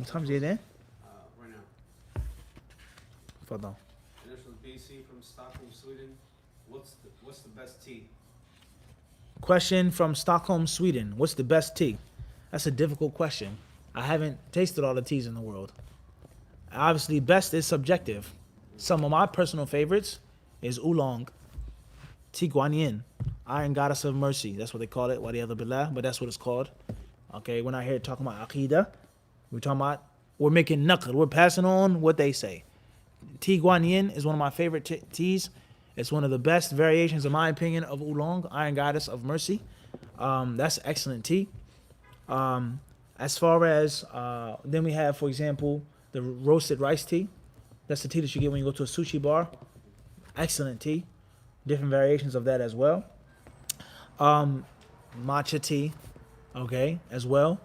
What time is it then? Right now. Fadal. Initials BC from Stockholm, Sweden. What's the best tea? Question from Stockholm, Sweden. What's the best tea? That's a difficult question. I haven't tasted all the teas in the world. Obviously, best is subjective. Some of my personal favorites is oolong, tea guan yin, iron goddess of mercy. That's what they call it. Waliyadu billah, but that's what it's called. Okay, we're not here talking about aqidah. We're making naql. We're passing on what they say. Tea guan yin is one of my favorite teas. It's one of the best variations, in my opinion, of oolong, iron goddess of mercy. That's excellent tea. As far as, then we have, for example, the roasted rice tea. That's the tea that you get when you go to a sushi bar. Excellent tea. Different variations of that as well. Matcha tea, okay, as well.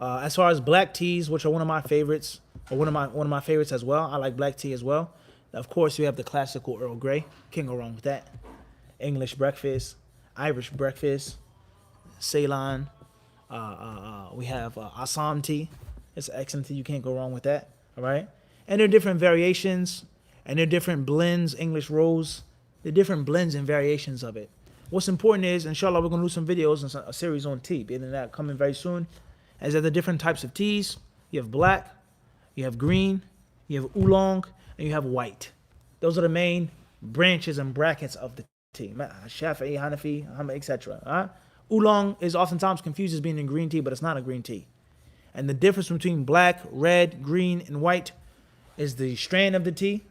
As far as black teas, which are one of my favorites, or one of my favorites as well. I like black tea as well. Of course, we have the classical Earl Grey. Can't go wrong with that. English breakfast, Irish breakfast, Ceylon. We have Assam tea. It's excellent tea. You can't go wrong with that. All right. And there are different variations, and there are different blends. English rose. There are different blends and variations of it. What's important is, inshallah, we're going to do some videos and a series on tea. And that coming very soon. As are the different types of teas. You have black, you have green, you have oolong, and you have white. Those are the main branches and brackets of the tea. Shafi'i, Hanafi, etc. Oolong is oftentimes confused as being in green tea, but it's not a green tea. And the difference between black, red, green, and white is the strain of the tea,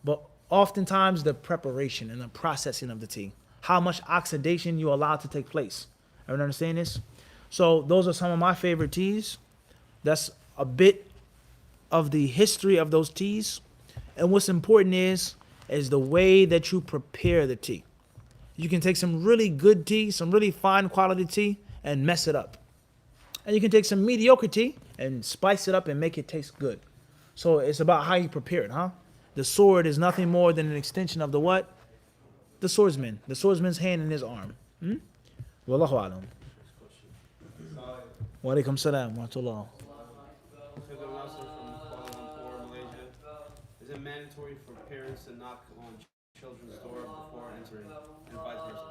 but oftentimes the preparation and the processing of the tea. How much oxidation you allow to take place. Everyone understand this? So those are some of my favorite teas. That's a bit of the history of those teas. And what's important is the way that you prepare the tea. You can take some really good tea, some really fine quality tea, and mess it up. And you can take some mediocre tea and spice it up and make it taste good. So it's about how you prepare it, huh? The sword is nothing more than an extension of the what? The swordsman. The swordsman's hand in his arm. Wallahu alam. Wa alaikum salam wa rahmatullah. Is it mandatory for parents to knock on children's door before entering, and vice versa?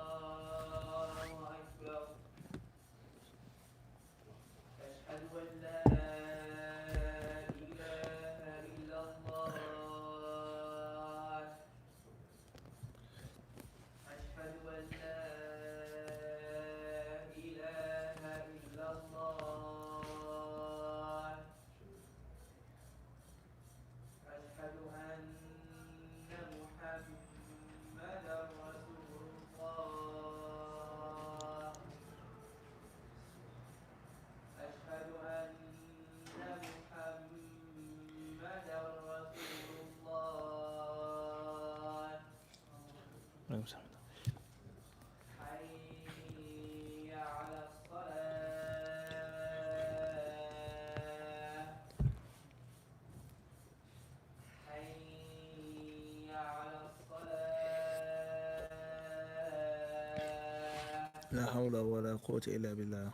لا حول ولا قوة إلا بالله.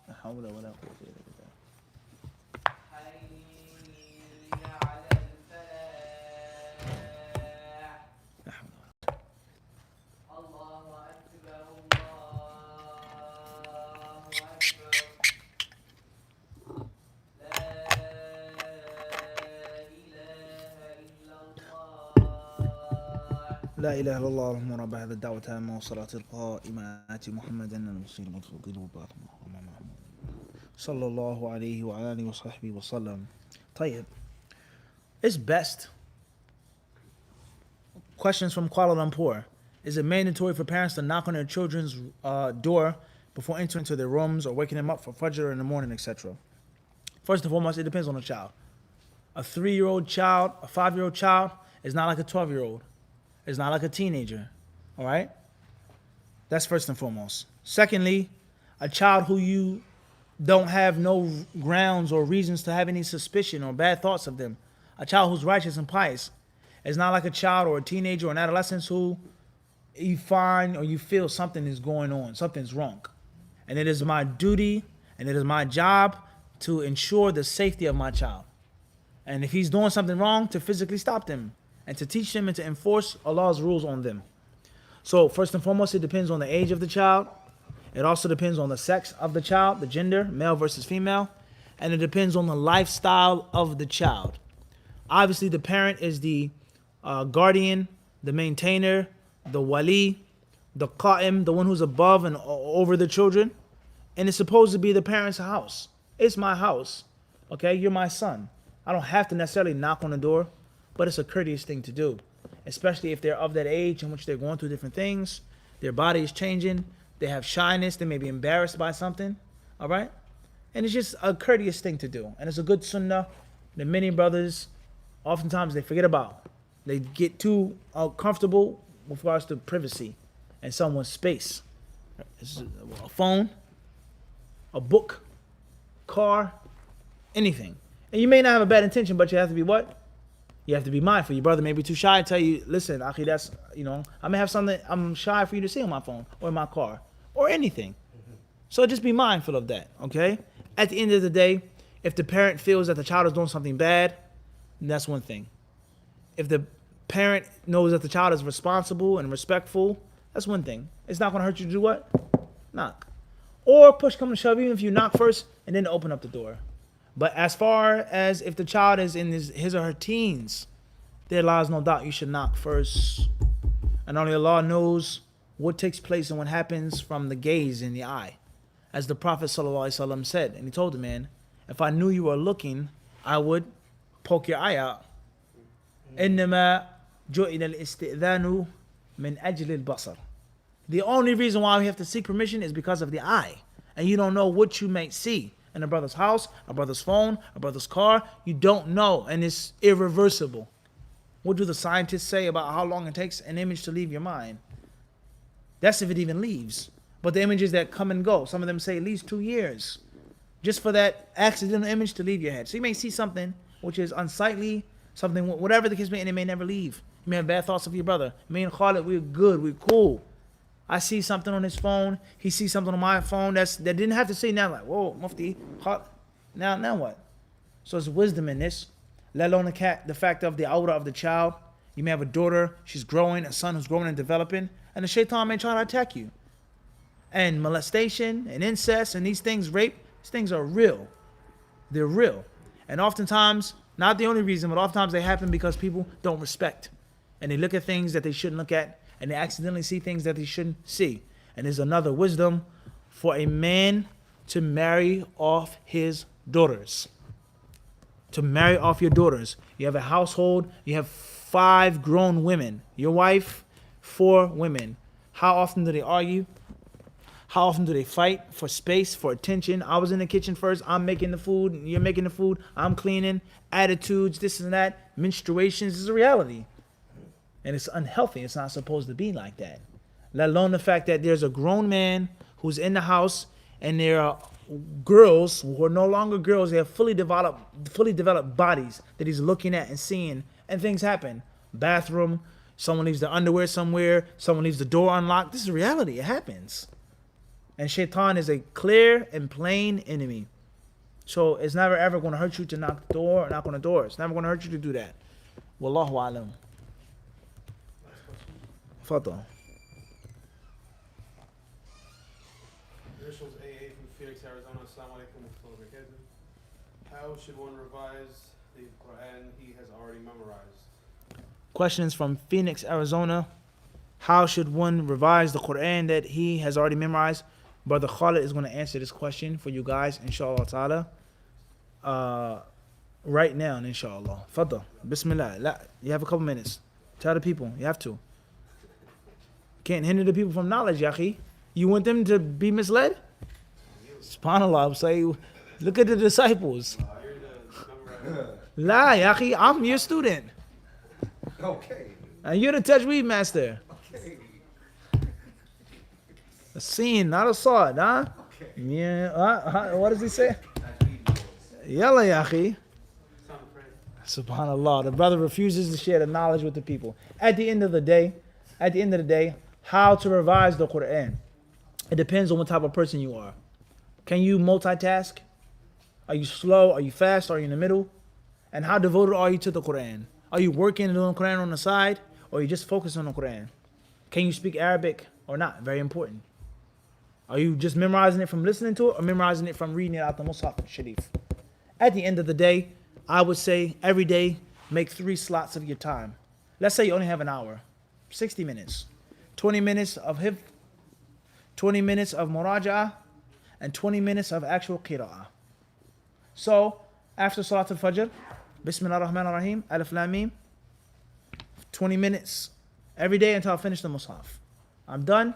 لا حول ولا قوة إلا بالله. لا حول ولا لا إله إلا الله اللهم رب هذا الدعوة التامة والصلاة القائمة آت محمدا المصير المتفضل وبارك صلى الله عليه وعلى آله وصحبه وسلم. طيب. It's best. Questions from Kuala Lumpur. Is it mandatory for parents to knock on their children's door before entering into their rooms or waking them up for Fajr in the morning, etc.? First and foremost, it depends on the child. A 3-year-old child, a 5-year-old child is not like a 12-year-old. It's not like a teenager. All right? That's first and foremost. Secondly, a child who you don't have no grounds or reasons to have any suspicion or bad thoughts of them. A child who's righteous and pious. It's not like a child or a teenager or an adolescent who you find or you feel something is going on, something's wrong. And it is my duty and it is my job to ensure the safety of my child. And if he's doing something wrong, to physically stop them and to teach them and to enforce Allah's rules on them. So first and foremost, it depends on the age of the child. It also depends on the sex of the child, the gender, male versus female. And it depends on the lifestyle of the child. Obviously, the parent is the guardian, the maintainer, the wali, the qa'im, the one who's above and over the children. And it's supposed to be the parent's house. It's my house. Okay, you're my son. I don't have to necessarily knock on the door, but it's a courteous thing to do. Especially if they're of that age in which they're going through different things. Their body is changing. They have shyness. They may be embarrassed by something. All right? And it's just a courteous thing to do. And it's a good sunnah that many brothers, oftentimes they forget about. They get too comfortable with regards to privacy and someone's space. It's a phone, a book, car, anything. And you may not have a bad intention, but you have to be what? You have to be mindful. Your brother may be too shy to tell you, listen, Akhi, that's, I may have something I'm shy for you to see on my phone or in my car or anything. So just be mindful of that, okay? At the end of the day, if the parent feels that the child is doing something bad, then that's one thing. If the parent knows that the child is responsible and respectful, that's one thing. It's not going to hurt you to do what? Knock. Or push come to shove, even if you knock first and then open up the door. But as far as if the child is in his or her teens, there lies no doubt you should knock first. And only Allah knows what takes place and what happens from the gaze in the eye. As the Prophet ﷺ said, and he told the man, if I knew you were looking, I would poke your eye out. إِنَّمَا جُعِلَ الْإِسْتِئْذَانُ مِنْ أَجْلِ الْبَصَرِ. The only reason why we have to seek permission is because of the eye. And you don't know what you may see in a brother's house, a brother's phone, a brother's car. You don't know, and it's irreversible. What do the scientists say about how long it takes an image to leave your mind? That's if it even leaves. But the images that come and go, some of them say at least 2 years, just for that accidental image to leave your head. So you may see something which is unsightly, something, whatever the case may be, and it may never leave. You may have bad thoughts of your brother. Me and Khalid, we're good, we're cool. I see something on his phone, he sees something on my phone that didn't have to say now, like, whoa, Mufti, now what? So there's wisdom in this, let alone the fact of the aura of the child. You may have a daughter, she's growing, a son who's growing and developing, and the shaitan may try to attack you. And molestation and incest and these things, rape, these things are real. They're real. And oftentimes, not the only reason, but oftentimes they happen because people don't respect. And they look at things that they shouldn't look at, and they accidentally see things that they shouldn't see. And there's another wisdom for a man to marry off his daughters. To marry off your daughters. You have a household, you have 5 grown women. Your wife, 4 women. How often do they argue? How often do they fight for space, for attention? I was in the kitchen first, I'm making the food, you're making the food, I'm cleaning, attitudes, this and that, menstruations is a reality. And it's unhealthy, it's not supposed to be like that. Let alone the fact that there's a grown man who's in the house and there are girls who are no longer girls, they have fully developed bodies that he's looking at and seeing, and things happen. Bathroom, someone leaves their underwear somewhere, someone leaves the door unlocked. This is reality, it happens. And shaitan is a clear and plain enemy. So it's never ever going to hurt you to knock the door or knock on the door. It's never going to hurt you to do that. Wallahu alam. Fadal. Initials AA from Phoenix, Arizona. Assalamu alaikum wa rahmatullahi wa barakatuh. How should one revise the Quran he has already memorized? Questions from Phoenix, Arizona. How should one revise the Quran that he has already memorized? Brother Khalid is going to answer this question for you guys, inshallah ta'ala. Right now, inshallah. Fadda. Bismillah. You have a couple minutes. Tell the people. You have to. Can't hinder the people from knowledge, Yahi. You want them to be misled? SubhanAllah, I'm saying, look at the disciples. La, Yahi, I'm your student. Okay. And you're the Tajweed master. Okay. A scene, not a sword, huh? Okay. Yeah. What does he say? Yalla, Yahi. SubhanAllah. The brother refuses to share the knowledge with the people. At the end of the day, How to revise the Quran. It depends on what type of person you are. Can you multitask? Are you slow? Are you fast? Are you in the middle? And how devoted are you to the Quran? Are you working and doing Quran on the side? Or are you just focused on the Quran? Can you speak Arabic or not? Very important. Are you just memorizing it from listening to it or memorizing it from reading it out the Mus'haf Sharif? At the end of the day, I would say every day make 3 slots of your time. Let's say you only have an hour, 60 minutes, 20 minutes of hifz, 20 minutes of muraja'ah, and 20 minutes of actual qira'ah. So, after Salat al-Fajr, Bismillah ar-Rahman ar-Rahim, Alif Lam Mim, 20 minutes every day until I finish the Mus'haf. I'm done.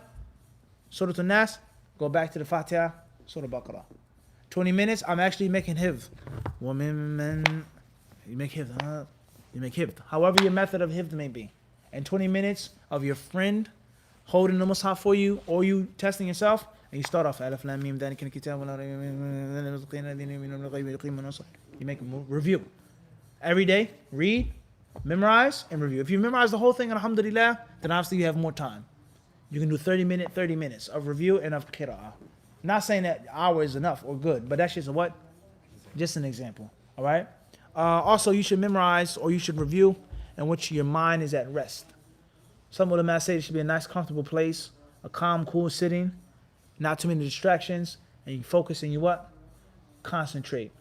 Surah An-Nas, go back to the Fatiha, Surah Baqarah. 20 minutes, I'm actually making hifz. You make hifz, you make hifz. However your method of hifz may be. And 20 minutes of your friend holding the Mus'haf for you, or you testing yourself, and you start off Alif Lam Mim, you make a review. Every day, read, memorize, and review. If you memorize the whole thing, alhamdulillah, then obviously you have more time. You can do 30 minutes of review and of qira'ah. Not saying that hour is enough or good, but that's just a what? Just an example. All right? Also, you should memorize or you should review in which your mind is at rest. Some ulama say it should be a nice, comfortable place, a calm, cool sitting, not too many distractions, and you focus and you what? Concentrate.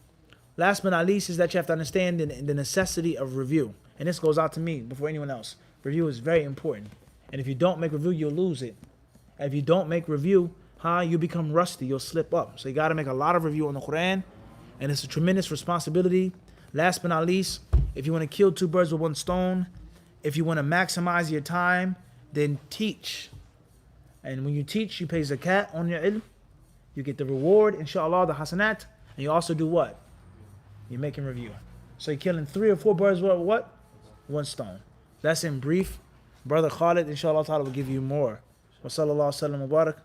Last but not least is that you have to understand the necessity of review. And this goes out to me before anyone else. Review is very important. And if you don't make review, you'll lose it. And if you don't make review, you become rusty, you'll slip up. So you got to make a lot of review on the Quran, and it's a tremendous responsibility. Last but not least, if you want to kill 2 birds with 1 stone, if you want to maximize your time, then teach. And when you teach, you pay zakat on your ilm. You get the reward, inshallah, the hasanat, and you also do what? You're making review. So you're killing 3 or 4 birds with what? 1 stone. That's in brief. Brother Khalid, inshallah ta'ala, will give you more. Wa sallallahu sallam wa barak.